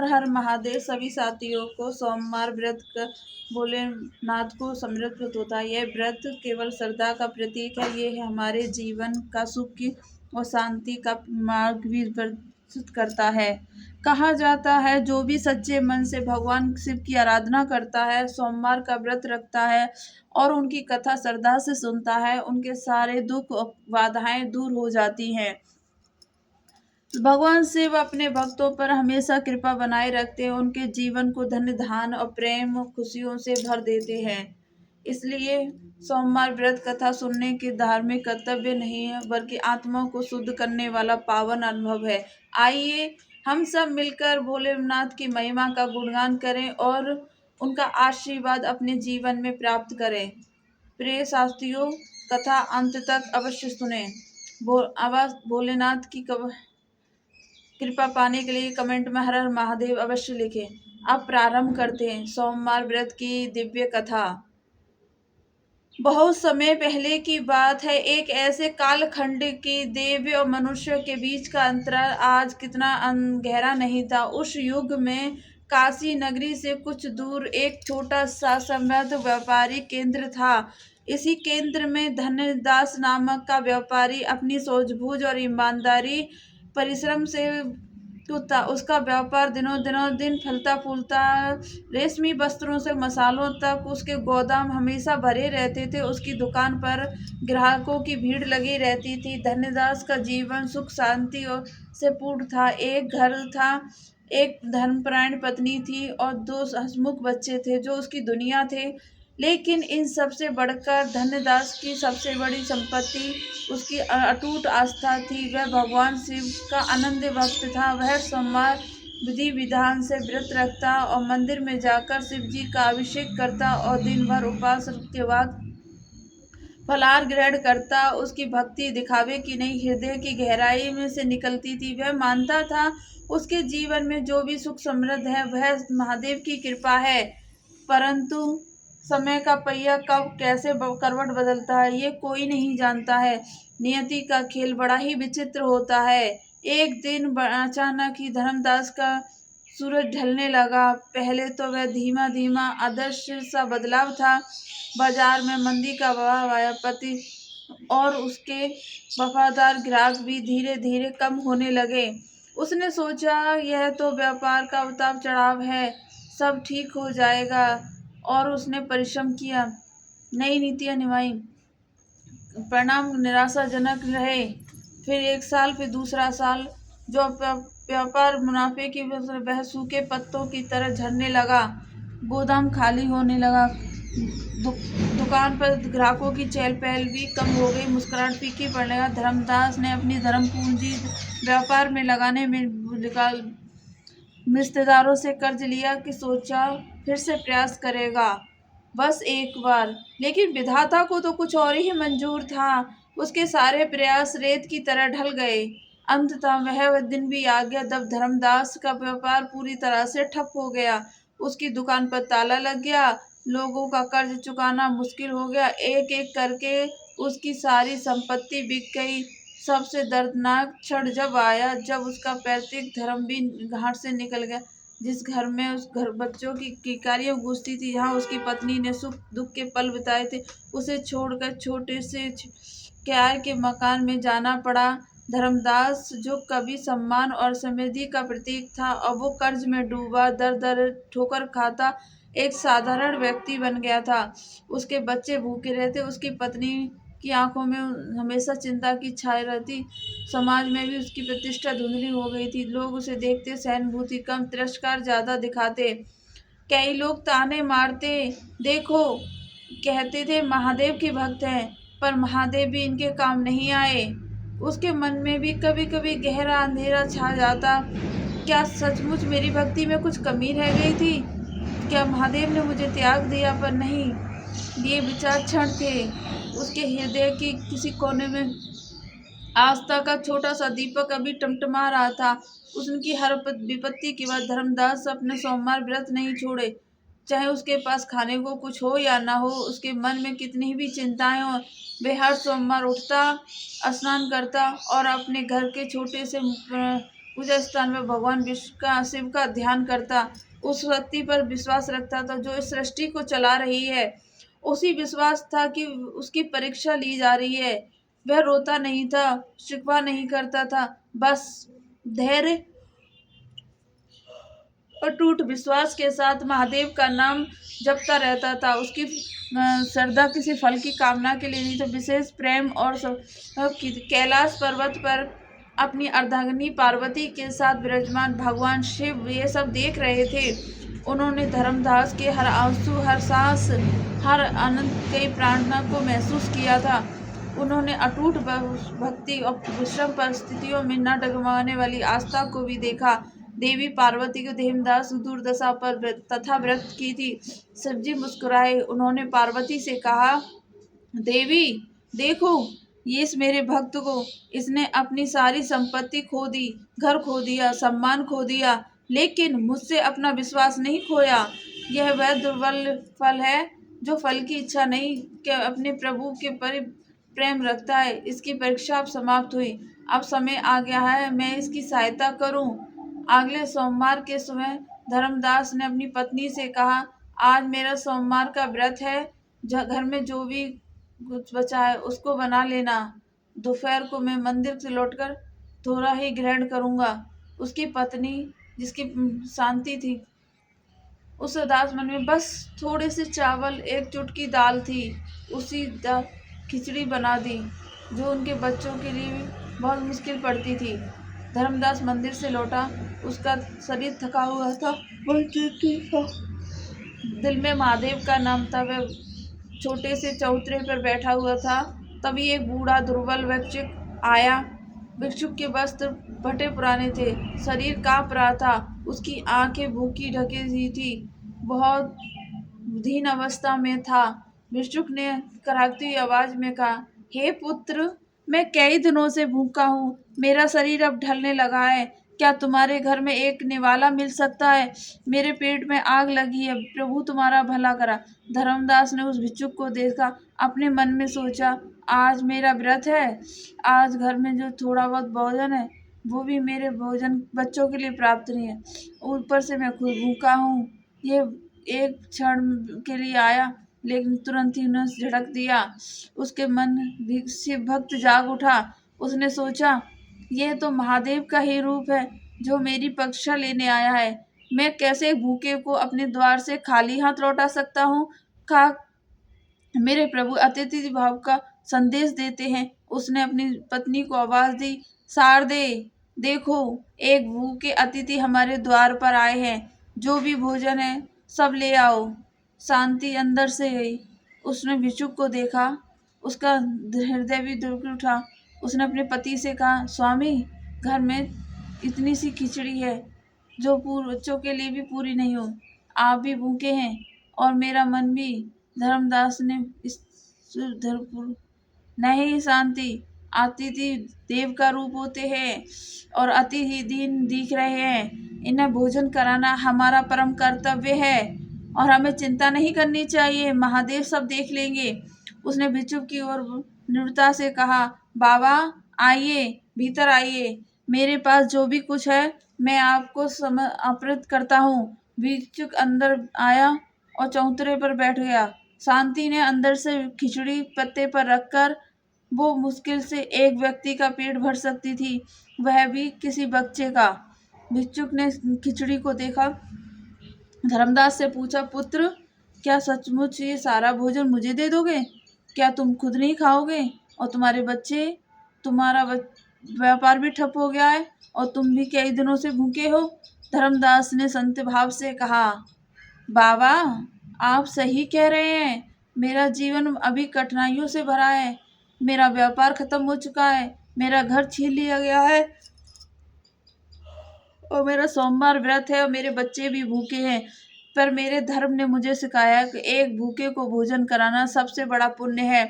हर हर महादेव। सभी साथियों को सोमवार व्रत का भोलेनाथ को समर्पित होता है। यह व्रत केवल श्रद्धा का प्रतीक है, ये हमारे जीवन का सुख और शांति का मार्ग भी प्रदर्शित करता है। कहा जाता है जो भी सच्चे मन से भगवान शिव की आराधना करता है, सोमवार का व्रत रखता है और उनकी कथा श्रद्धा से सुनता है, उनके सारे दुख और बाधाएं दूर हो जाती हैं। भगवान शिव अपने भक्तों पर हमेशा कृपा बनाए रखते हैं, उनके जीवन को धन धान और प्रेम और खुशियों से भर देते हैं। इसलिए सोमवार व्रत कथा सुनने के धार्मिक कर्तव्य नहीं है, बल्कि आत्मा को शुद्ध करने वाला पावन अनुभव है। आइए हम सब मिलकर भोलेनाथ की महिमा का गुणगान करें और उनका आशीर्वाद अपने जीवन में प्राप्त करें। प्रिय साथियों, कथा अंत तक अवश्य सुने। आवाज भोलेनाथ की कृपा पाने के लिए कमेंट में हर हर महादेव अवश्य लिखें। अब प्रारंभ करते हैं सोमवार व्रत की दिव्य कथा। बहुत समय पहले की बात है, एक ऐसे कालखंड की देव और मनुष्य के बीच का अंतराल आज कितना गहरा नहीं था। उस युग में काशी नगरी से कुछ दूर एक छोटा सा समृद्ध व्यापारी केंद्र था। इसी केंद्र में धनदास नामक का व्यापारी अपनी सूझबूझ और ईमानदारी परिश्रम से उसका व्यापार दिनों दिन फलता फूलता। रेशमी वस्त्रों से मसालों तक उसके गोदाम हमेशा भरे रहते थे। उसकी दुकान पर ग्राहकों की भीड़ लगी रहती थी। धनदास का जीवन सुख शांति से पूर्ण था। एक घर था, एक धर्मपरायण पत्नी थी और 2 हंसमुख बच्चे थे जो उसकी दुनिया थे। लेकिन इन सबसे बढ़कर धनदास की सबसे बड़ी संपत्ति उसकी अटूट आस्था थी। वह भगवान शिव का अनन्य भक्त था। वह सोमवार विधि विधान से व्रत रखता और मंदिर में जाकर शिव जी का अभिषेक करता और दिन भर उपवास के बाद फलाहार ग्रहण करता। उसकी भक्ति दिखावे की नहीं, हृदय की गहराई में से निकलती थी। वह मानता था उसके जीवन में जो भी सुख समृद्ध है वह महादेव की कृपा है। परंतु समय का पहिया कब कैसे करवट बदलता है ये कोई नहीं जानता है। नियति का खेल बड़ा ही विचित्र होता है। एक दिन अचानक ही धर्मदास का सूरज ढलने लगा। पहले तो वह धीमा धीमा अदृश्य सा बदलाव था। बाजार में मंदी का बहाव आया। पति और उसके वफादार ग्राहक भी धीरे धीरे कम होने लगे। उसने सोचा यह तो व्यापार का उतार चढ़ाव है, सब ठीक हो जाएगा। और उसने परिश्रम किया, नई नीतियां निभाई, परिणाम निराशाजनक रहे। फिर 1 साल, फिर दूसरा साल। जो व्यापार मुनाफे की वह सूखे पत्तों की तरह झड़ने लगा। गोदाम खाली होने लगा। दुकान पर ग्राहकों की चहल पहल भी कम हो गई। मुस्कुराहट फीकी पड़ने लगा। धर्मदास ने अपनी धर्म पूंजी व्यापार में लगाने में रिश्तेदारों से कर्ज लिया कि सोचा फिर से प्रयास करेगा, बस एक बार। लेकिन विधाता को तो कुछ और ही मंजूर था। उसके सारे प्रयास रेत की तरह ढल गए। अंततः वह दिन भी आ गया जब धर्मदास का व्यापार पूरी तरह से ठप हो गया। उसकी दुकान पर ताला लग गया। लोगों का कर्ज चुकाना मुश्किल हो गया। एक एक करके उसकी सारी संपत्ति बिक गई। सबसे दर्दनाक क्षण जब आया जब उसका पैतृक धर्म भी घाट से निकल गया। जिस घर में उस घर बच्चों की किकारियां गूंजती थी, जहाँ उसकी पत्नी ने सुख दुख के पल बिताए थे, उसे छोड़कर छोटे से किराए के मकान में जाना पड़ा। धर्मदास जो कभी सम्मान और समृद्धि का प्रतीक था, और वो कर्ज में डूबा दर दर ठोकर खाता एक साधारण व्यक्ति बन गया था। उसके बच्चे भूखे रहते, उसकी पत्नी की आंखों में हमेशा चिंता की छाया रहती। समाज में भी उसकी प्रतिष्ठा धुंधली हो गई थी। लोग उसे देखते सहानुभूति कम, तिरस्कार ज्यादा दिखाते। कई लोग ताने मारते, देखो, कहते थे महादेव के भक्त हैं, पर महादेव भी इनके काम नहीं आए। उसके मन में भी कभी कभी गहरा अंधेरा छा जाता। क्या सचमुच मेरी भक्ति में कुछ कमी रह गई थी? क्या महादेव ने मुझे त्याग दिया? पर नहीं, ये विचार क्षण थे। उसके हृदय की किसी कोने में आस्था का छोटा सा दीपक अभी टमटमा रहा था। उनकी हर विपत्ति के बाद धर्मदास अपने सोमवार व्रत नहीं छोड़े। चाहे उसके पास खाने को कुछ हो या ना हो, उसके मन में कितनी भी चिंताएं हो, वे हर सोमवार उठता, स्नान करता और अपने घर के छोटे से पूजा स्थान में भगवान विष्णु का शिव का ध्यान करता, उस शक्ति पर विश्वास रखता था जो इस सृष्टि को चला रही है। उसी विश्वास था कि उसकी परीक्षा ली जा रही है। वह रोता नहीं था, शिकवा नहीं करता था, बस धैर्य अटूट विश्वास के साथ महादेव का नाम जपता रहता था। उसकी श्रद्धा किसी फल की कामना के लिए नहीं तो विशेष प्रेम और कैलाश पर्वत पर अपनी अर्धांगिनी पार्वती के साथ विराजमान भगवान शिव ये सब देख रहे थे। उन्होंने धर्मदास के हर आंसू, हर सांस, हर अनंत की प्रार्थना को महसूस किया था। उन्होंने अटूट भक्ति और विषम परिस्थितियों में न डगमगाने वाली आस्था को भी देखा। देवी पार्वती को धर्मदास दुर्दशा पर तथा व्रत की थी। शिवजी मुस्कुराए। उन्होंने पार्वती से कहा, देवी देखो, ये इस मेरे भक्त को, इसने अपनी सारी संपत्ति खो दी, घर खो दिया, सम्मान खो दिया, लेकिन मुझसे अपना विश्वास नहीं खोया। यह वह दुर्बल फल है जो फल की इच्छा नहीं कि अपने प्रभु के पर प्रेम रखता है। इसकी परीक्षा अब समाप्त हुई। अब समय आ गया है मैं इसकी सहायता करूं। अगले सोमवार के समय धर्मदास ने अपनी पत्नी से कहा, आज मेरा सोमवार का व्रत है, घर में जो भी कुछ बचा है उसको बना लेना। दोपहर को मैं मंदिर से लौटकर थोड़ा ही ग्रहण करूंगा। उसकी पत्नी, जिसकी शांति थी, उस उदास मन में बस थोड़े से चावल, एक चुटकी दाल थी। उसी खिचड़ी बना दी जो उनके बच्चों के लिए भी बहुत मुश्किल पड़ती थी। धर्मदास मंदिर से लौटा। उसका शरीर थका हुआ था, दिल में महादेव का नाम था। वह छोटे से चौतरे पर बैठा हुआ था। तभी एक बूढ़ा दुर्बल भिक्षुक आया। भिक्षुक के वस्त्र फटे पुराने थे, शरीर कांप रहा था, उसकी आंखें भूखी ढकी हुई थी, बहुत दीन अवस्था में था। भिक्षुक ने कराहती हुई आवाज में कहा, हे पुत्र, मैं कई दिनों से भूखा हूँ, मेरा शरीर अब ढलने लगा है, क्या तुम्हारे घर में एक निवाला मिल सकता है? मेरे पेट में आग लगी है, प्रभु तुम्हारा भला करा। धर्मदास ने उस भिक्षुक को देखा, अपने मन में सोचा, आज मेरा व्रत है, आज घर में जो थोड़ा बहुत भोजन है वो भी मेरे भोजन बच्चों के लिए प्राप्त नहीं है, ऊपर से मैं खुद भूखा हूँ। ये एक क्षण के लिए आया, लेकिन तुरंत ही उन्हें झटक दिया। उसके मन शिव भक्त जाग उठा। उसने सोचा, ये तो महादेव का ही रूप है जो मेरी परीक्षा लेने आया है। मैं कैसे भूखे को अपने द्वार से खाली हाथ लौटा सकता हूँ? मेरे प्रभु अतिथि भाव का संदेश देते हैं। उसने अपनी पत्नी को आवाज दी, शारदे देखो, एक भूखे अतिथि हमारे द्वार पर आए हैं, जो भी भोजन है सब ले आओ। शांति अंदर से गई। उसने भिक्षुक को देखा, उसका हृदय भी दुख उठा। उसने अपने पति से कहा, स्वामी, घर में इतनी सी खिचड़ी है जो बच्चों के लिए भी पूरी नहीं हो, आप भी भूखे हैं और मेरा मन भी। धर्मदास ने इस नहीं, शांति, अतिथि देव का रूप होते हैं और अति ही दीन दिख रहे हैं। इन्हें भोजन कराना हमारा परम कर्तव्य है और हमें चिंता नहीं करनी चाहिए, महादेव सब देख लेंगे। उसने भिक्षुक की ओर निम्रता से कहा, बाबा आइए, भीतर आइए, मेरे पास जो भी कुछ है मैं आपको समर्पित करता हूँ। भिक्षुक अंदर आया और चौतरे पर बैठ गया। शांति ने अंदर से खिचड़ी पत्ते पर रखकर, वो मुश्किल से एक व्यक्ति का पेट भर सकती थी, वह भी किसी बच्चे का। भिक्षुक ने खिचड़ी को देखा, धर्मदास से पूछा, पुत्र, क्या सचमुच ये सारा भोजन मुझे दे दोगे? क्या तुम खुद नहीं खाओगे? और तुम्हारे बच्चे? तुम्हारा व्यापार भी ठप हो गया है और तुम भी कई दिनों से भूखे हो। धर्मदास ने संत भाव से कहा, बाबा आप सही कह रहे हैं, मेरा जीवन अभी कठिनाइयों से भरा है। मेरा व्यापार खत्म हो चुका है, मेरा घर छीन लिया गया है और मेरा सोमवार व्रत है और मेरे बच्चे भी भूखे हैं। पर मेरे धर्म ने मुझे सिखाया कि एक भूखे को भोजन कराना सबसे बड़ा पुण्य है।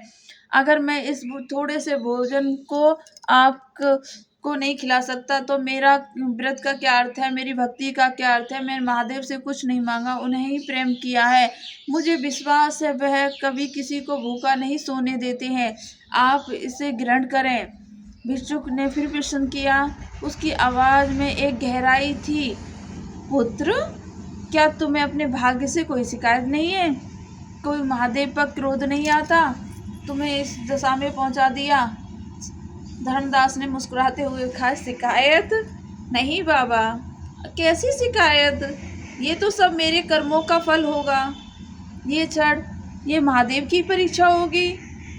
अगर मैं इस थोड़े से भोजन को आपको नहीं खिला सकता तो मेरा व्रत का क्या अर्थ है, मेरी भक्ति का क्या अर्थ है? मैं महादेव से कुछ नहीं मांगा, उन्हें ही प्रेम किया है। मुझे विश्वास है वह कभी किसी को भूखा नहीं सोने देते हैं। आप इसे ग्रहण करें। भिक्षुक ने फिर प्रश्न किया। उसकी आवाज में एक गहराई थी। पुत्र, क्या तुम्हें अपने भाग्य से कोई शिकायत नहीं है? कोई महादेव पर क्रोध नहीं आता तुम्हें इस दशा में पहुंचा दिया? धर्मदास ने मुस्कुराते हुए कहा, शिकायत नहीं बाबा। कैसी शिकायत? ये तो सब मेरे कर्मों का फल होगा। ये क्षण, ये महादेव की परीक्षा होगी।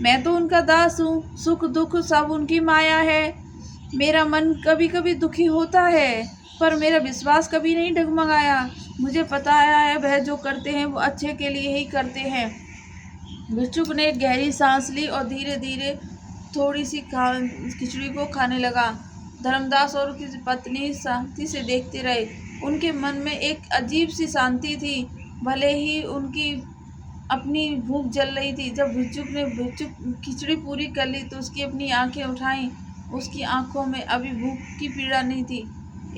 मैं तो उनका दास हूँ, सुख दुख सब उनकी माया है। मेरा मन कभी कभी दुखी होता है, पर मेरा विश्वास कभी नहीं डगमगाया। मुझे पता है वह जो करते हैं वो अच्छे के लिए ही करते हैं। भिक्षुक ने एक गहरी सांस ली और धीरे धीरे थोड़ी सी खिचड़ी को खाने लगा। धर्मदास और उसकी पत्नी शांति से देखते रहे। उनके मन में एक अजीब सी शांति थी, भले ही उनकी अपनी भूख जल रही थी। जब भिक्षुक खिचड़ी पूरी कर ली तो उसकी अपनी आंखें उठाई। उसकी आंखों में अभी भूख की पीड़ा नहीं थी,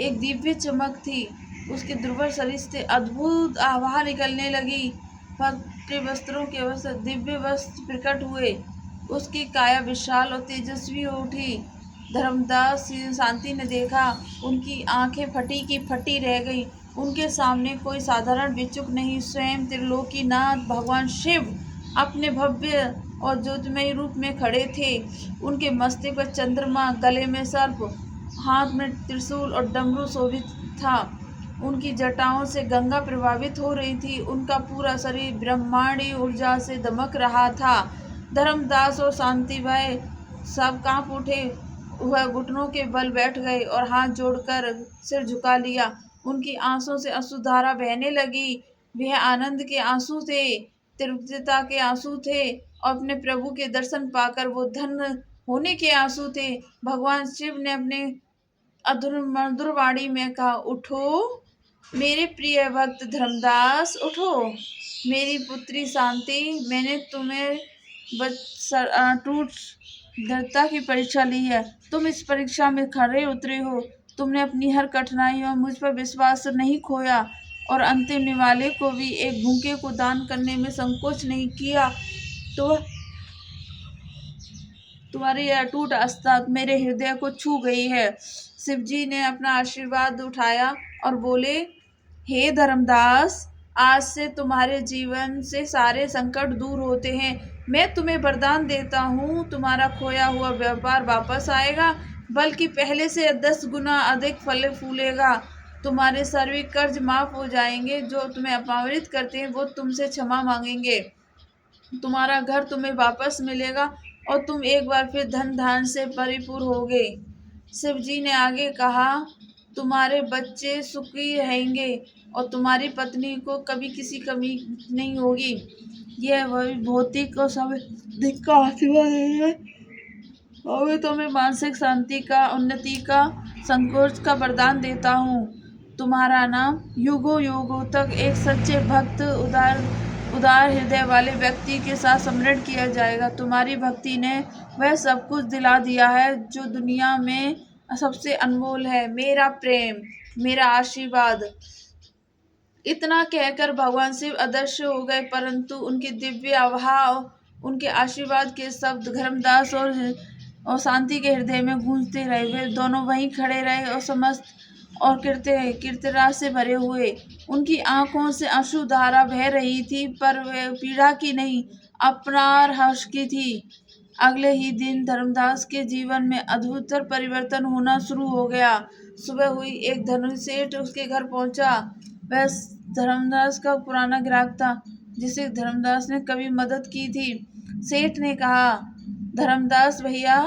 एक दिव्य चमक थी। उसके दुर्बल शरीर से अद्भुत आभा निकलने लगी। के वस्त्रों के वस्त्र दिव्य वस्त्र प्रकट हुए। उसकी काया विशाल और तेजस्वी हो उठी। धर्मदास शांति ने देखा, उनकी आंखें फटी की फटी रह गई। उनके सामने कोई साधारण भिक्षुक नहीं, स्वयं त्रिलोकीनाथ भगवान शिव अपने भव्य और ज्योतिमय रूप में खड़े थे। उनके मस्तक पर चंद्रमा, गले में सर्प, हाथ में त्रिशूल और डमरू शोभित था। उनकी जटाओं से गंगा प्रभावित हो रही थी। उनका पूरा शरीर ब्रह्मांडी ऊर्जा से दमक रहा था। धर्मदास और शांति भाई सब कांप उठे। वह घुटनों के बल बैठ गए और हाथ जोड़कर सिर झुका लिया। उनकी आंसुओं से अश्रुधारा बहने लगी। वह आनंद के आंसू थे, तृप्तता के आंसू थे और अपने प्रभु के दर्शन पाकर वो धन्य होने के आंसू थे। भगवान शिव ने अपने अधुर मधुर वाणी में कहा, उठो मेरे प्रिय भक्त धर्मदास, उठो। मेरी पुत्री शांति, मैंने तुम्हें टूट दृढ़ता की परीक्षा ली है। तुम इस परीक्षा में खरे उतरे हो। तुमने अपनी हर कठिनाइयों मुझ पर विश्वास नहीं खोया और अंतिम निवाले को भी एक भूखे को दान करने में संकोच नहीं किया। तो तुम्हारी यह अटूट आस्था मेरे हृदय को छू गई है। शिवजी ने अपना आशीर्वाद उठाया और बोले, हे धर्मदास, आज से तुम्हारे जीवन से सारे संकट दूर होते हैं। मैं तुम्हें वरदान देता हूँ, तुम्हारा खोया हुआ व्यापार वापस आएगा, बल्कि पहले से 10 गुना अधिक फल फूलेगा। तुम्हारे सर्व कर्ज माफ हो जाएंगे। जो तुम्हें अपमानित करते हैं वो तुमसे क्षमा मांगेंगे। तुम्हारा घर तुम्हें वापस मिलेगा और तुम एक बार फिर धन धान से परिपूर्ण होगे। शिवजी ने आगे कहा, तुम्हारे बच्चे सुखी रहेंगे और तुम्हारी पत्नी को कभी किसी कमी नहीं होगी। यह भौतिक और समृद्धि का आशीर्वाद है और मैं तुम्हें मानसिक शांति का, उन्नति का, संकोच का वरदान देता हूँ। तुम्हारा नाम युगों युगों तक एक सच्चे भक्त, उदार हृदय वाले व्यक्ति के साथ स्मरण किया जाएगा। तुम्हारी भक्ति ने वह सब कुछ दिला दिया है जो दुनिया में सबसे अनमोल है, मेरा प्रेम, मेरा आशीर्वाद। इतना कहकर भगवान शिव अदृश्य हो गए, परंतु उनकी दिव्य आभा, उनके आशीर्वाद के शब्द धर्मदास और शांति के हृदय में गूंजते रहे। वे दोनों वहीं खड़े रहे और समस्त और कीर्तराज से भरे हुए। उनकी आंखों से अश्रुधारा बह रही थी, पर वह पीड़ा की नहीं, अपार हर्ष की थी। अगले ही दिन धर्मदास के जीवन में अद्भुत परिवर्तन होना शुरू हो गया। सुबह हुई, एक धनी सेठ उसके घर पहुंचा। वह धर्मदास का पुराना ग्राहक था, जिसे धर्मदास ने कभी मदद की थी। सेठ ने कहा, धर्मदास भैया,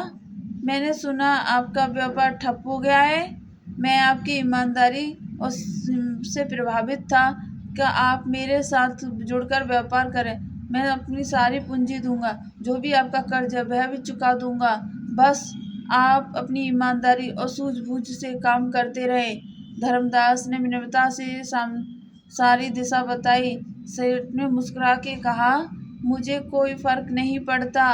मैंने सुना आपका व्यापार ठप हो गया है। मैं आपकी ईमानदारी और से प्रभावित था कि आप मेरे साथ जुड़कर व्यापार करें। मैं अपनी सारी पूंजी दूंगा, जो भी आपका कर्ज है वह भी चुका दूंगा। बस आप अपनी ईमानदारी और सूझबूझ से काम करते रहें। धर्मदास ने विनम्रता से सारी दिशा बताई। सेठ ने मुस्कुरा के कहा, मुझे कोई फर्क नहीं पड़ता,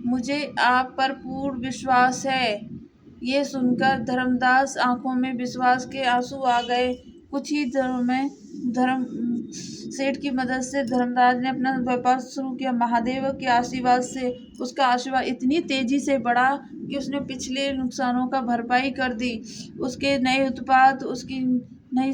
मुझे आप पर पूर्ण विश्वास है। ये सुनकर धर्मदास आंखों में विश्वास के आंसू आ गए। कुछ ही दिनों में धर्म सेठ की मदद से धर्मदास ने अपना व्यापार शुरू किया। महादेव के आशीर्वाद से उसका आशीर्वाद इतनी तेजी से बढ़ा कि उसने पिछले नुकसानों का भरपाई कर दी। उसके नए उत्पाद, उसकी नई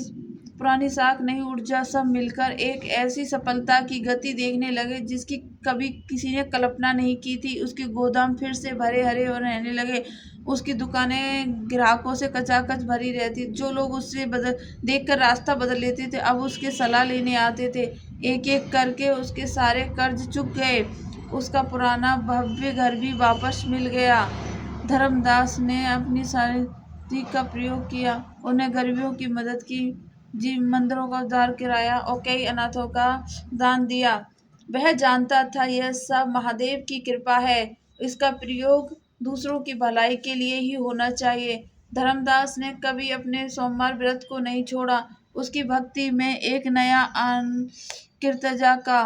पुरानी साख, नई ऊर्जा सब मिलकर एक ऐसी सफलता की गति देखने लगे जिसकी कभी किसी ने कल्पना नहीं की थी। उसके गोदाम फिर से भरे हरे और रहने लगे। उसकी दुकानें ग्राहकों से कचाकच भरी रहती। जो लोग उससे देखकर रास्ता बदल लेते थे अब उसके सलाह लेने आते थे। एक एक करके उसके सारे कर्ज चुक गए। उसका पुराना भव्य घर भी वापस मिल गया। धर्मदास ने अपनी सारी का प्रयोग किया। उन्हें गरीबों की मदद की, जी मंदिरों का उद्धार कराया और कई अनाथों का दान दिया। वह जानता था यह सब महादेव की कृपा है। इसका प्रयोग दूसरों की भलाई के लिए ही होना चाहिए। धर्मदास ने कभी अपने सोमवार व्रत को नहीं छोड़ा। उसकी भक्ति में एक नया कीर्तजा का।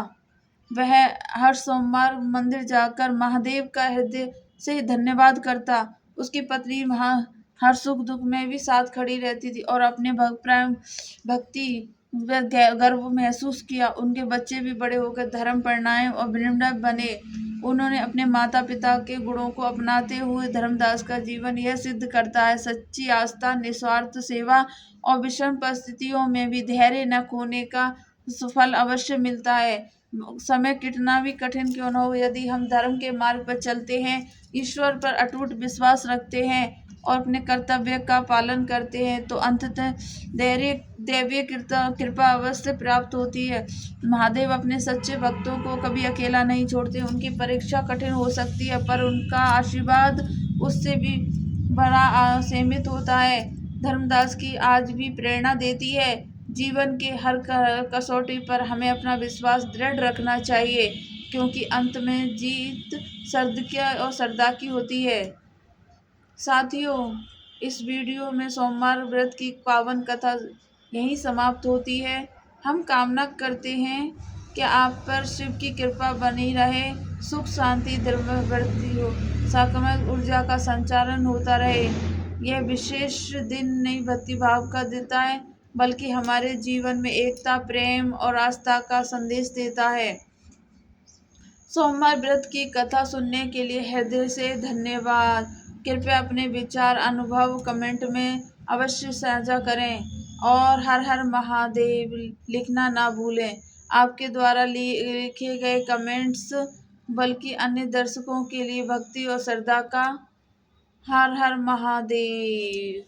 वह हर सोमवार मंदिर जाकर महादेव का हृदय से धन्यवाद करता। उसकी पत्नी वहाँ हर सुख दुख में भी साथ खड़ी रहती थी और अपने प्रेम भक्ति व गर्व महसूस किया। उनके बच्चे भी बड़े होकर धर्म परायण और विनम्र बने। उन्होंने अपने माता पिता के गुणों को अपनाते हुए धर्मदास का जीवन यह सिद्ध करता है, सच्ची आस्था, निस्वार्थ सेवा और विषम परिस्थितियों में भी धैर्य न खोने का फल अवश्य मिलता है। समय कितना भी कठिन क्यों न हो, यदि हम धर्म के मार्ग पर चलते हैं, ईश्वर पर अटूट विश्वास रखते हैं और अपने कर्तव्य का पालन करते हैं तो अंततः दैवीय कृपा अवश्य प्राप्त होती है। महादेव अपने सच्चे भक्तों को कभी अकेला नहीं छोड़ते। उनकी परीक्षा कठिन हो सकती है पर उनका आशीर्वाद उससे भी बड़ा सीमित होता है। धर्मदास की आज भी प्रेरणा देती है। जीवन के हर कसौटी पर हमें अपना विश्वास दृढ़ रखना चाहिए क्योंकि अंत में जीत श्रद्धा की होती है। साथियों, इस वीडियो में सोमवार व्रत की पावन कथा यहीं समाप्त होती है। हम कामना करते हैं कि आप पर शिव की कृपा बनी रहे, सुख शांति वृद्धि हो, सकारात्मक ऊर्जा का संचालन होता रहे। यह विशेष दिन नहीं भक्ति भाव का देता है बल्कि हमारे जीवन में एकता, प्रेम और आस्था का संदेश देता है। सोमवार व्रत की कथा सुनने के लिए हृदय से धन्यवाद। कृपया अपने विचार, अनुभव कमेंट में अवश्य साझा करें और हर हर महादेव लिखना ना भूलें। आपके द्वारा लिखे गए कमेंट्स बल्कि अन्य दर्शकों के लिए भक्ति और श्रद्धा का हर हर महादेव।